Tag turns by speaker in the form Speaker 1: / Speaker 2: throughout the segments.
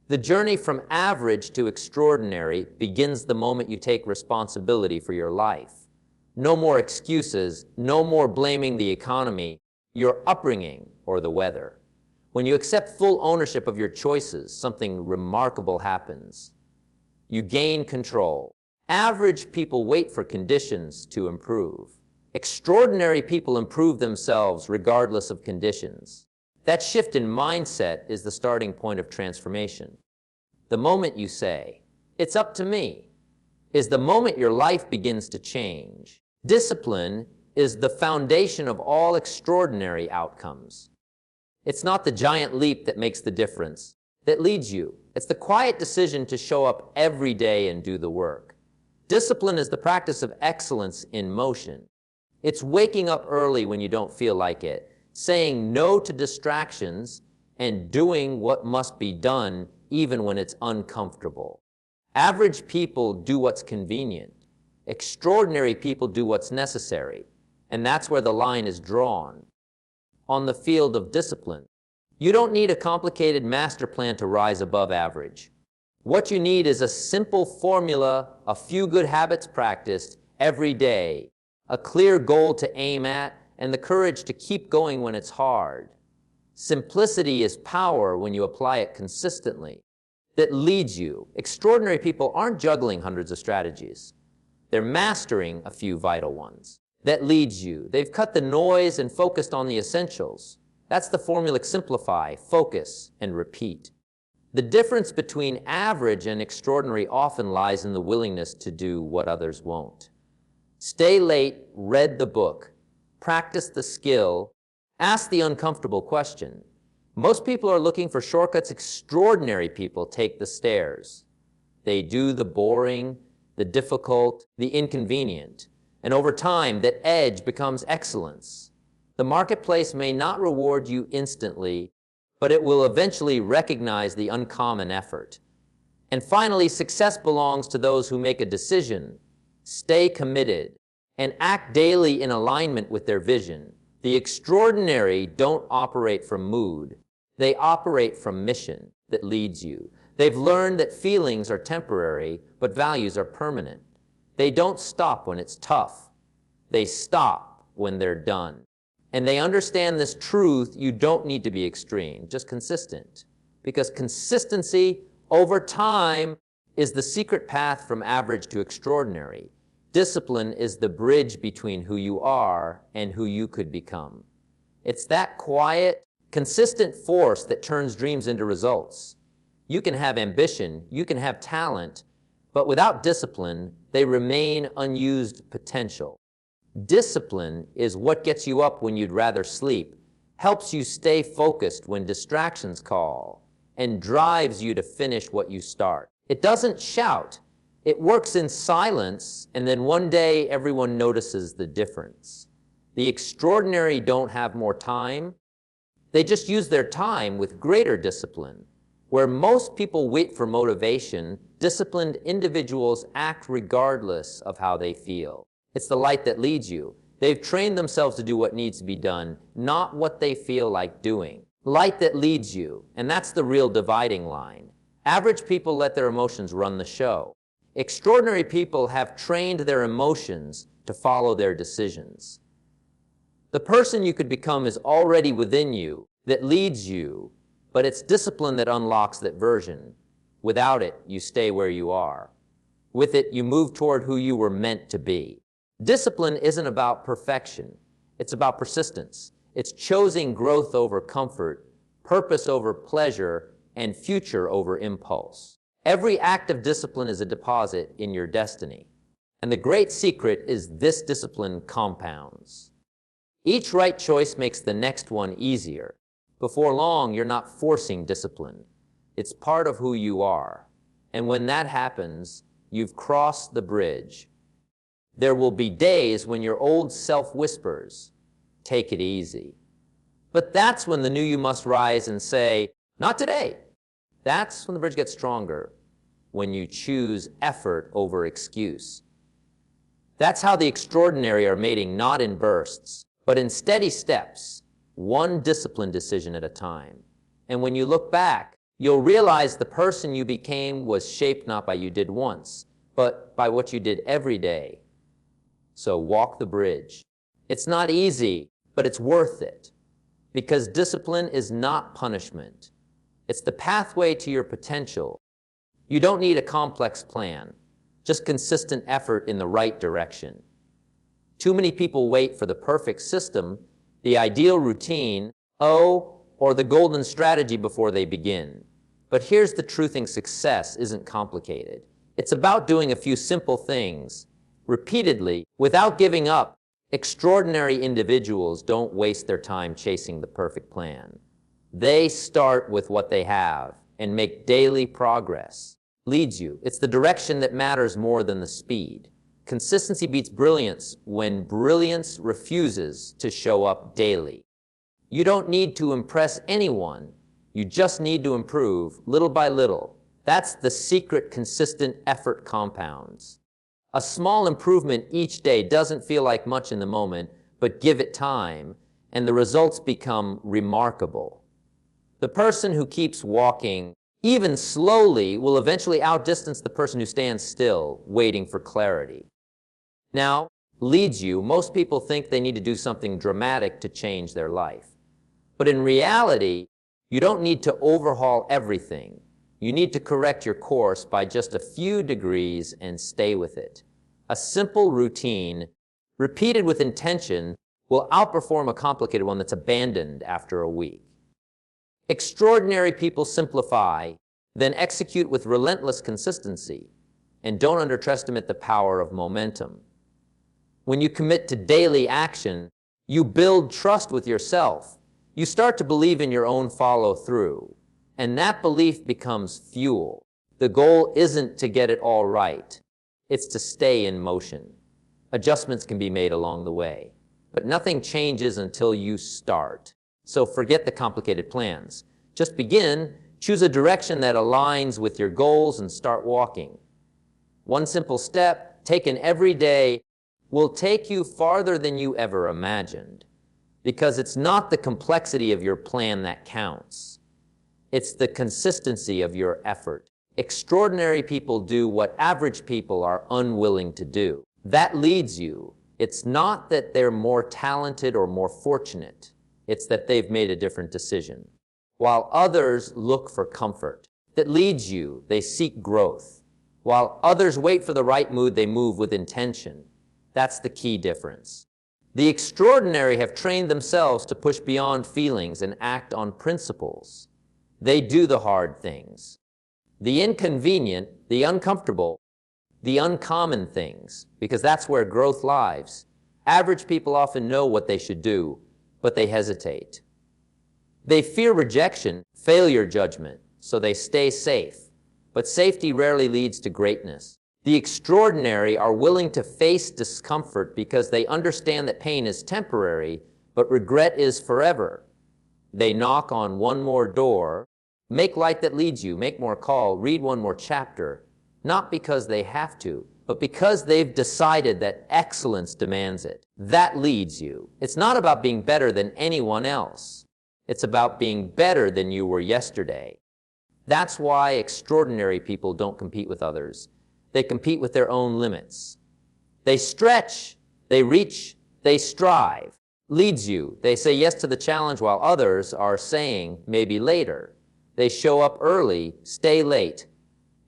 Speaker 1: The journey from average to extraordinary begins the moment you take responsibility for your life. No more excuses, no more blaming the economy, your upbringing, or the weather. When you accept full ownership of your choices, something remarkable happens. You gain control. Average people wait for conditions to improve. Extraordinary people improve themselves regardless of conditions. That shift in mindset is the starting point of transformation. The moment you say, "It's up to me," is the moment your life begins to change. Discipline is the foundation of all extraordinary outcomes. It's not the giant leap that makes the difference, that leads you. It's the quiet decision to show up every day and do the work. Discipline is the practice of excellence in motion. It's waking up early when you don't feel like it, saying no to distractions, and doing what must be done even when it's uncomfortable. Average people do what's convenient. Extraordinary people do what's necessary. And that's where the line is drawn. On the field of discipline, you don't need a complicated master plan to rise above average. What you need is a simple formula, a few good habits practiced every day, a clear goal to aim at, and the courage to keep going when it's hard. Simplicity is power when you apply it consistently. That leads you. Extraordinary people aren't juggling hundreds of strategies. They're mastering a few vital ones. That leads you. They've cut the noise and focused on the essentials. That's the formula: simplify, focus, and repeat. The difference between average and extraordinary often lies in the willingness to do what others won't. Stay late, read the book, practice the skill, ask the uncomfortable question. Most people are looking for shortcuts. Extraordinary people take the stairs. They do the boring, the difficult, the inconvenient. And over time, that edge becomes excellence. The marketplace may not reward you instantly, but it will eventually recognize the uncommon effort. And finally, success belongs to those who make a decision, stay committed, and act daily in alignment with their vision. The extraordinary don't operate from mood. They operate from mission that leads you. They've learned that feelings are temporary, but values are permanent. They don't stop when it's tough. They stop when they're done. And they understand this truth: you don't need to be extreme, just consistent. Because consistency over time is the secret path from average to extraordinary. Discipline is the bridge between who you are and who you could become. It's that quiet, consistent force that turns dreams into results. You can have ambition, you can have talent, but without discipline, they remain unused potential. Discipline is what gets you up when you'd rather sleep, helps you stay focused when distractions call, and drives you to finish what you start. It doesn't shout. It works in silence, and then one day everyone notices the difference. The extraordinary don't have more time. They just use their time with greater discipline. Where most people wait for motivation, disciplined individuals act regardless of how they feel. It's the light that leads you. They've trained themselves to do what needs to be done, not what they feel like doing. Light that leads you, and that's the real dividing line. Average people let their emotions run the show. Extraordinary people have trained their emotions to follow their decisions. The person you could become is already within you, that leads you, but it's discipline that unlocks that version. Without it, you stay where you are. With it, you move toward who you were meant to be. Discipline isn't about perfection. It's about persistence. It's choosing growth over comfort, purpose over pleasure, and future over impulse. Every act of discipline is a deposit in your destiny. And the great secret is this: discipline compounds. Each right choice makes the next one easier. Before long, you're not forcing discipline. It's part of who you are. And when that happens, you've crossed the bridge. There will be days when your old self whispers, "Take it easy." But that's when the new you must rise and say, "Not today." That's when the bridge gets stronger, when you choose effort over excuse. That's how the extraordinary are mating, not in bursts, but in steady steps, one disciplined decision at a time. And when you look back, You'll realize the person you became was shaped not by what you did once, but by what you did every day. So walk the bridge. It's not easy, but it's worth it. Because discipline is not punishment. It's the pathway to your potential. You don't need a complex plan, just consistent effort in the right direction. Too many people wait for the perfect system, the ideal routine, or the golden strategy before they begin. But here's the truth: success isn't complicated. It's about doing a few simple things, repeatedly, without giving up. Extraordinary individuals don't waste their time chasing the perfect plan. They start with what they have and make daily progress. Leads you. It's the direction that matters more than the speed. Consistency beats brilliance when brilliance refuses to show up daily. You don't need to impress anyone. You just need to improve little by little. That's the secret. Consistent effort compounds. A small improvement each day doesn't feel like much in the moment, but give it time, and the results become remarkable. The person who keeps walking, even slowly, will eventually outdistance the person who stands still, waiting for clarity. Now, leads you. Most people think they need to do something dramatic to change their life. But in reality, you don't need to overhaul everything. You need to correct your course by just a few degrees and stay with it. A simple routine, repeated with intention, will outperform a complicated one that's abandoned after a week. Extraordinary people simplify, then execute with relentless consistency, and don't underestimate the power of momentum. When you commit to daily action, you build trust with yourself. You start to believe in your own follow-through, and that belief becomes fuel. The goal isn't to get it all right. It's to stay in motion. Adjustments can be made along the way, but nothing changes until you start. So forget the complicated plans. Just begin, choose a direction that aligns with your goals, and start walking. One simple step, taken every day, will take you farther than you ever imagined. Because it's not the complexity of your plan that counts. It's the consistency of your effort. Extraordinary people do what average people are unwilling to do. That leads you. It's not that they're more talented or more fortunate. It's that they've made a different decision. While others look for comfort, that leads you. They seek growth. While others wait for the right mood, they move with intention. That's the key difference. The extraordinary have trained themselves to push beyond feelings and act on principles. They do the hard things, the inconvenient, the uncomfortable, the uncommon things, because that's where growth lies. Average people often know what they should do, but they hesitate. They fear rejection, failure, judgment, so they stay safe. But safety rarely leads to greatness. The extraordinary are willing to face discomfort because they understand that pain is temporary, but regret is forever. They knock on one more door, make light that leads you, make more call, read one more chapter, not because they have to, but because they've decided that excellence demands it. That leads you. It's not about being better than anyone else. It's about being better than you were yesterday. That's why extraordinary people don't compete with others. They compete with their own limits. They stretch, they reach, they strive. Leads you. They say yes to the challenge while others are saying maybe later. They show up early, stay late,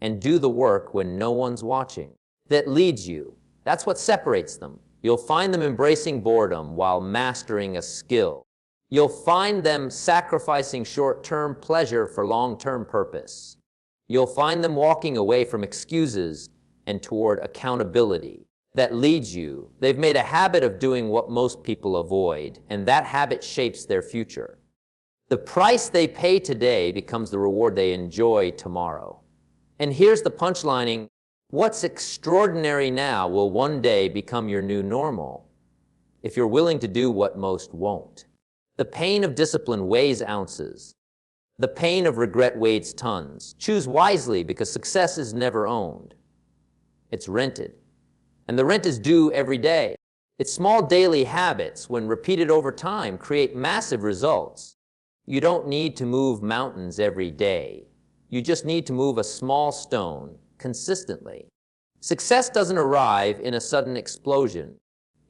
Speaker 1: and do the work when no one's watching. That leads you. That's what separates them. You'll find them embracing boredom while mastering a skill. You'll find them sacrificing short-term pleasure for long-term purpose. You'll find them walking away from excuses and toward accountability. That leads you. They've made a habit of doing what most people avoid, and that habit shapes their future. The price they pay today becomes the reward they enjoy tomorrow. And here's the punchlining: what's extraordinary now will one day become your new normal, if you're willing to do what most won't. The pain of discipline weighs ounces. The pain of regret weighs tons. Choose wisely, because success is never owned. It's rented. And the rent is due every day. Its small daily habits, when repeated over time, create massive results. You don't need to move mountains every day. You just need to move a small stone consistently. Success doesn't arrive in a sudden explosion.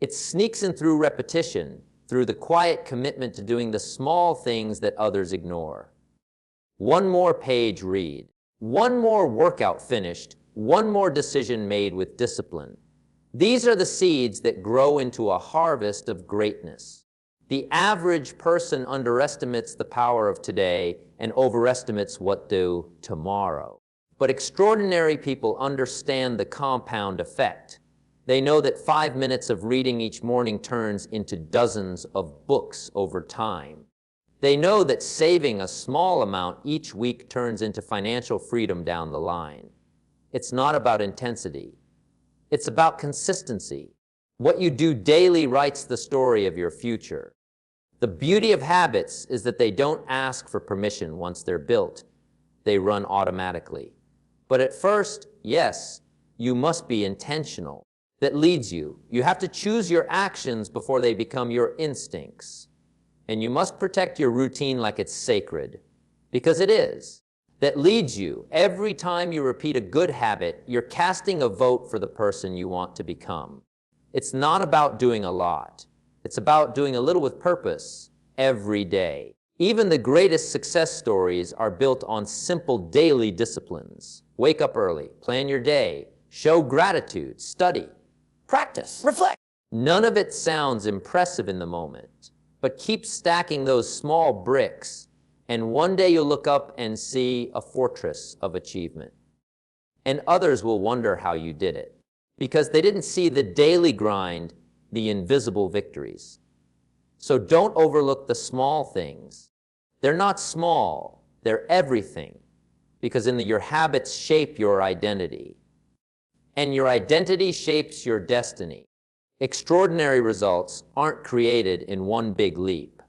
Speaker 1: It sneaks in through repetition, through the quiet commitment to doing the small things that others ignore. One more page read, one more workout finished, one more decision made with discipline. These are the seeds that grow into a harvest of greatness. The average person underestimates the power of today and overestimates what to do tomorrow. But extraordinary people understand the compound effect. They know that 5 minutes of reading each morning turns into dozens of books over time. They know that saving a small amount each week turns into financial freedom down the line. It's not about intensity. It's about consistency. What you do daily writes the story of your future. The beauty of habits is that they don't ask for permission once they're built. They run automatically. But at first, yes, you must be intentional. That leads you. You have to choose your actions before they become your instincts. And you must protect your routine like it's sacred, because it is. That leads you. Every time you repeat a good habit, you're casting a vote for the person you want to become. It's not about doing a lot. It's about doing a little with purpose every day. Even the greatest success stories are built on simple daily disciplines. Wake up early, plan your day, show gratitude, study, practice, reflect. None of it sounds impressive in the moment, but keep stacking those small bricks, and one day you'll look up and see a fortress of achievement. And others will wonder how you did it, because they didn't see the daily grind, the invisible victories. So don't overlook the small things. They're not small, they're everything, because your habits shape your identity. And your identity shapes your destiny. Extraordinary results aren't created in one big leap.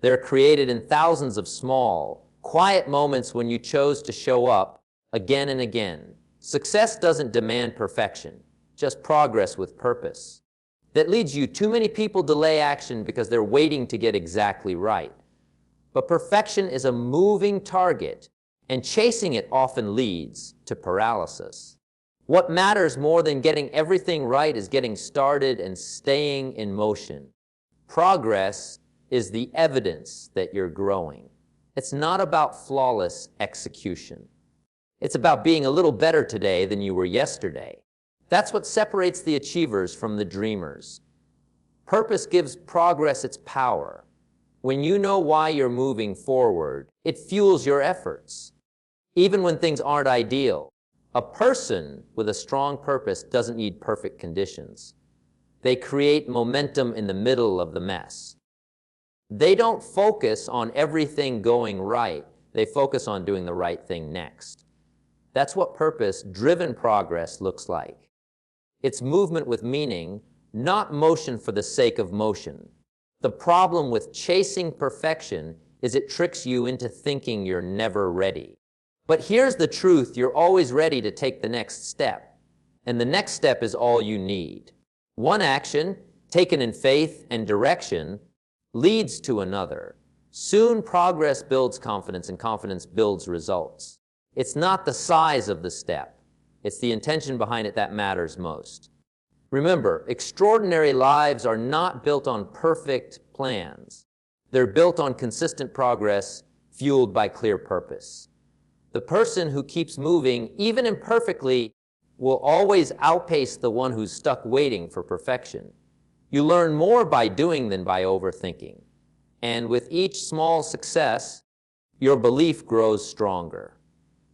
Speaker 1: They're created in thousands of small, quiet moments when you chose to show up again and again. Success doesn't demand perfection, just progress with purpose. That leads you. Too many people delay action because they're waiting to get exactly right. But perfection is a moving target, and chasing it often leads to paralysis. What matters more than getting everything right is getting started and staying in motion. Progress is the evidence that you're growing. It's not about flawless execution. It's about being a little better today than you were yesterday. That's what separates the achievers from the dreamers. Purpose gives progress its power. When you know why you're moving forward, it fuels your efforts. Even when things aren't ideal, a person with a strong purpose doesn't need perfect conditions. They create momentum in the middle of the mess. They don't focus on everything going right. They focus on doing the right thing next. That's what purpose-driven progress looks like. It's movement with meaning, not motion for the sake of motion. The problem with chasing perfection is it tricks you into thinking you're never ready. But here's the truth, you're always ready to take the next step. And the next step is all you need. One action, taken in faith and direction, leads to another. Soon progress builds confidence, and confidence builds results. It's not the size of the step. It's the intention behind it that matters most. Remember, extraordinary lives are not built on perfect plans. They're built on consistent progress, fueled by clear purpose. The person who keeps moving, even imperfectly, will always outpace the one who's stuck waiting for perfection. You learn more by doing than by overthinking. And with each small success, your belief grows stronger.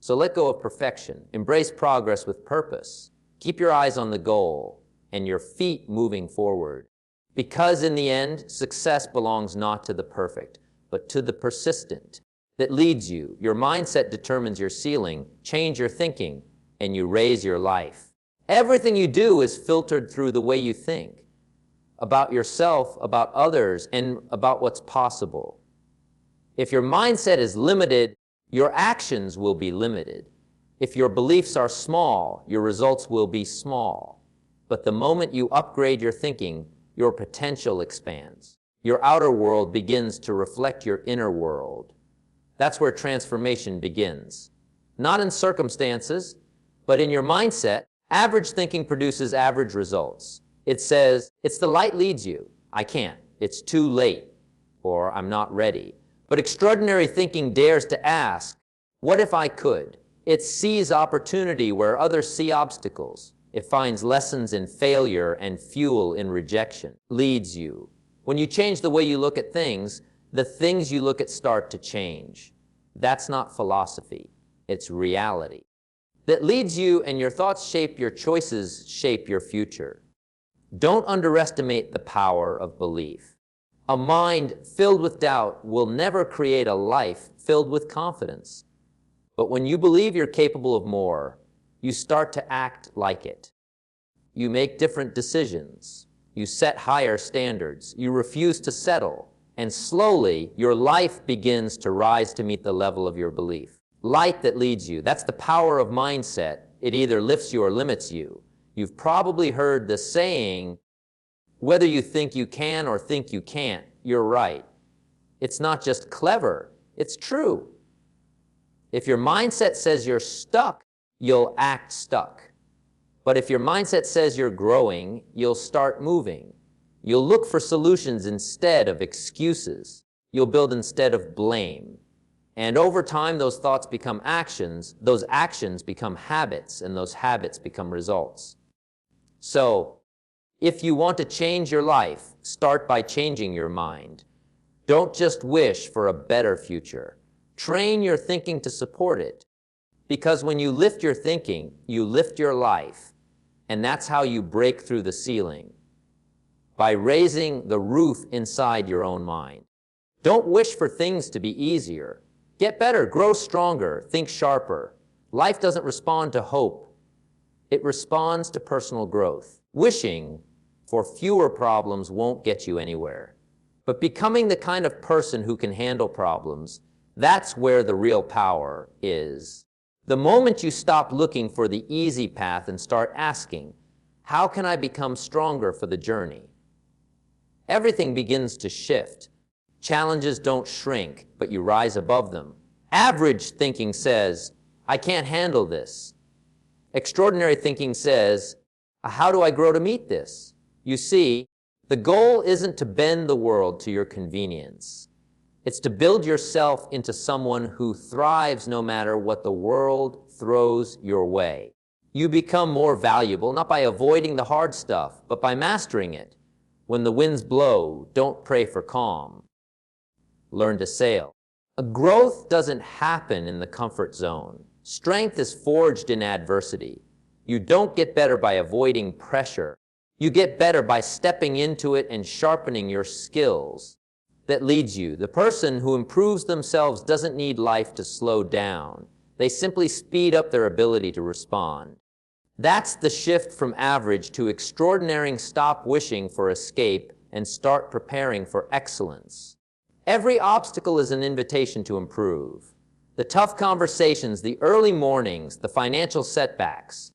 Speaker 1: So let go of perfection. Embrace progress with purpose. Keep your eyes on the goal and your feet moving forward. Because in the end, success belongs not to the perfect, but to the persistent. That leads you. Your mindset determines your ceiling. Change your thinking, and you raise your life. Everything you do is filtered through the way you think. About yourself, about others, and about what's possible. If your mindset is limited, your actions will be limited. If your beliefs are small, your results will be small. But the moment you upgrade your thinking, your potential expands. Your outer world begins to reflect your inner world. That's where transformation begins. not in circumstances, but in your mindset. Average thinking produces average results. It says, it's the light leads you. I can't. It's too late. Or I'm not ready. But extraordinary thinking dares to ask, what if I could? It sees opportunity where others see obstacles. It finds lessons in failure and fuel in rejection. Leads you. When you change the way you look at things, the things you look at start to change. That's not philosophy. It's reality. That leads you, and your thoughts shape your choices, shape your future. Don't underestimate the power of belief. A mind filled with doubt will never create a life filled with confidence. But when you believe you're capable of more, you start to act like it. You make different decisions. You set higher standards. You refuse to settle. And slowly, your life begins to rise to meet the level of your belief. Light that leads you. That's the power of mindset. It either lifts you or limits you. You've probably heard the saying, whether you think you can or think you can't, you're right. It's not just clever, it's true. If your mindset says you're stuck, you'll act stuck. But if your mindset says you're growing, you'll start moving. You'll look for solutions instead of excuses. You'll build instead of blame. And over time, those thoughts become actions, those actions become habits, and those habits become results. So, if you want to change your life, start by changing your mind. Don't just wish for a better future. Train your thinking to support it. Because when you lift your thinking, you lift your life. And that's how you break through the ceiling. By raising the roof inside your own mind. Don't wish for things to be easier. Get better, grow stronger, think sharper. Life doesn't respond to hope. It responds to personal growth. Wishing for fewer problems won't get you anywhere. But becoming the kind of person who can handle problems, that's where the real power is. The moment you stop looking for the easy path and start asking, how can I become stronger for the journey? Everything begins to shift. Challenges don't shrink, but you rise above them. Average thinking says, I can't handle this. Extraordinary thinking says, how do I grow to meet this? You see, the goal isn't to bend the world to your convenience. It's to build yourself into someone who thrives no matter what the world throws your way. You become more valuable, not by avoiding the hard stuff, but by mastering it. When the winds blow, don't pray for calm. Learn to sail. A growth doesn't happen in the comfort zone. Strength is forged in adversity. You don't get better by avoiding pressure. You get better by stepping into it and sharpening your skills. That leads you. The person who improves themselves doesn't need life to slow down. They simply speed up their ability to respond. That's the shift from average to extraordinary. Stop wishing for escape and start preparing for excellence. Every obstacle is an invitation to improve. The tough conversations, the early mornings, the financial setbacks.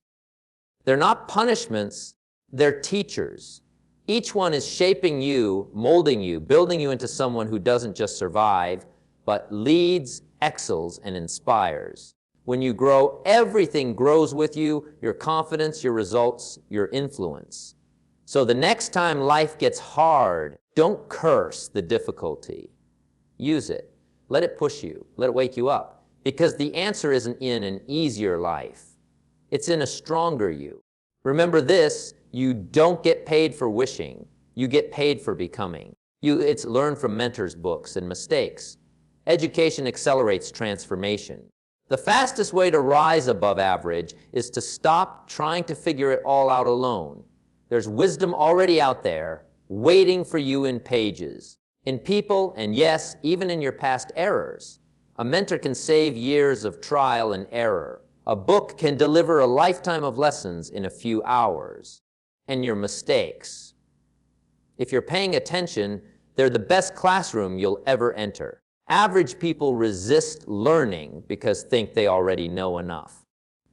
Speaker 1: They're not punishments, they're teachers. Each one is shaping you, molding you, building you into someone who doesn't just survive, but leads, excels, and inspires. When you grow, everything grows with you, your confidence, your results, your influence. So the next time life gets hard, don't curse the difficulty. Use it. Let it push you. Let it wake you up. Because the answer isn't in an easier life. It's in a stronger you. Remember this, you don't get paid for wishing. You get paid for becoming. It's learn from mentors' books and mistakes. Education accelerates transformation. The fastest way to rise above average is to stop trying to figure it all out alone. There's wisdom already out there, waiting for you in pages. In people, and yes, even in your past errors. A mentor can save years of trial and error. A book can deliver a lifetime of lessons in a few hours. And your mistakes. If you're paying attention, they're the best classroom you'll ever enter. Average people resist learning because think they already know enough.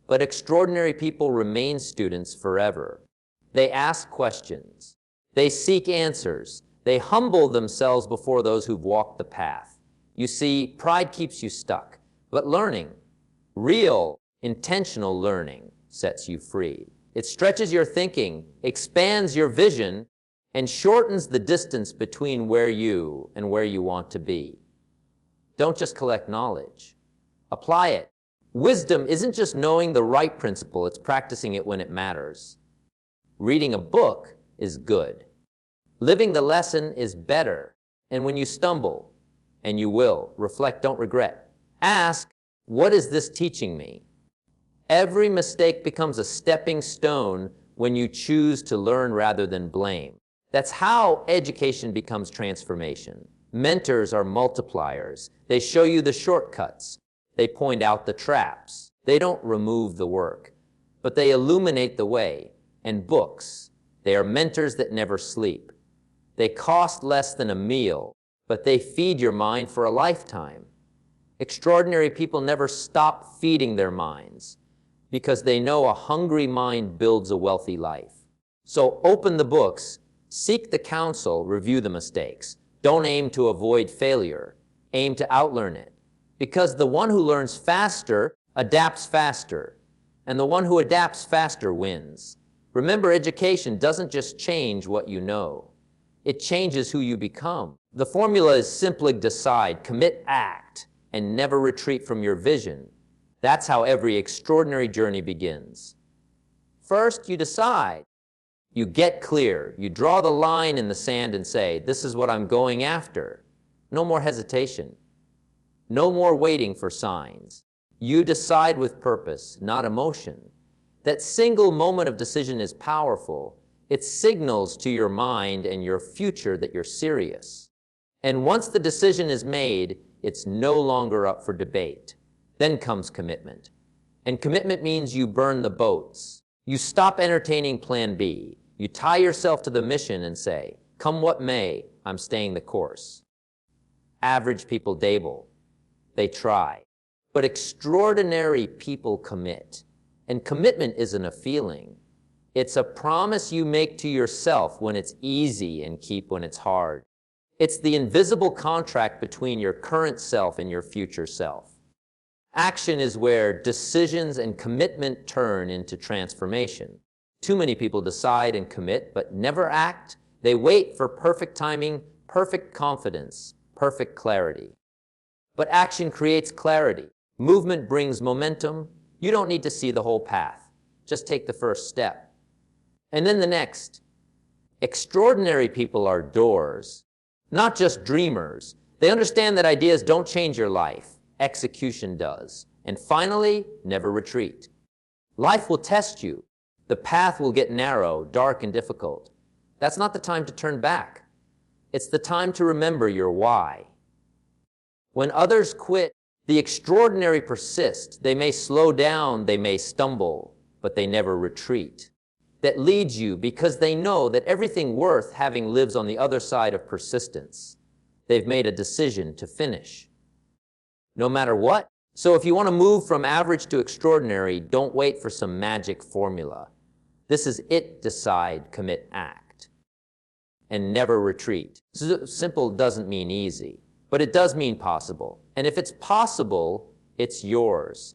Speaker 1: But extraordinary people remain students forever. They ask questions. They seek answers. They humble themselves before those who've walked the path. You see, pride keeps you stuck, but learning, Real, intentional learning sets you free. It stretches your thinking, expands your vision, and shortens the distance between where you and where you want to be. Don't just collect knowledge. Apply it. Wisdom isn't just knowing the right principle, it's practicing it when it matters. Reading a book is good. Living the lesson is better. And when you stumble, and you will, reflect, don't regret. Ask, what is this teaching me? Every mistake becomes a stepping stone when you choose to learn rather than blame. That's how education becomes transformation. Mentors are multipliers. They show you the shortcuts. They point out the traps. They don't remove the work, but they illuminate the way. And books, they are mentors that never sleep. They cost less than a meal, but they feed your mind for a lifetime. Extraordinary people never stop feeding their minds because they know a hungry mind builds a wealthy life. So open the books, seek the counsel, review the mistakes. Don't aim to avoid failure. Aim to outlearn it. Because the one who learns faster adapts faster, and the one who adapts faster wins. Remember, education doesn't just change what you know. It changes who you become. The formula is simply decide, commit, act, and never retreat from your vision. That's how every extraordinary journey begins. First, you decide. You get clear. You draw the line in the sand and say, this is what I'm going after. No more hesitation. No more waiting for signs. You decide with purpose, not emotion. That single moment of decision is powerful. It signals to your mind and your future that you're serious. And once the decision is made, it's no longer up for debate. Then comes commitment. And commitment means you burn the boats. You stop entertaining plan B. You tie yourself to the mission and say, come what may, I'm staying the course. Average people dabble. They try. But extraordinary people commit. And commitment isn't a feeling. It's a promise you make to yourself when it's easy and keep when it's hard. It's the invisible contract between your current self and your future self. Action is where decisions and commitment turn into transformation. Too many people decide and commit, but never act. They wait for perfect timing, perfect confidence, perfect clarity. But action creates clarity. Movement brings momentum. You don't need to see the whole path. Just take the first step. And then the next. Extraordinary people are doors, not just dreamers. They understand that ideas don't change your life. Execution does. And finally, never retreat. Life will test you. The path will get narrow, dark, and difficult. That's not the time to turn back. It's the time to remember your why. When others quit, the extraordinary persist. They may slow down, they may stumble, but they never retreat. That leads you because they know that everything worth having lives on the other side of persistence. They've made a decision to finish. No matter what. So if you want to move from average to extraordinary, don't wait for some magic formula. This is it: decide, commit, act. And never retreat. Simple doesn't mean easy, but it does mean possible. And if it's possible, it's yours.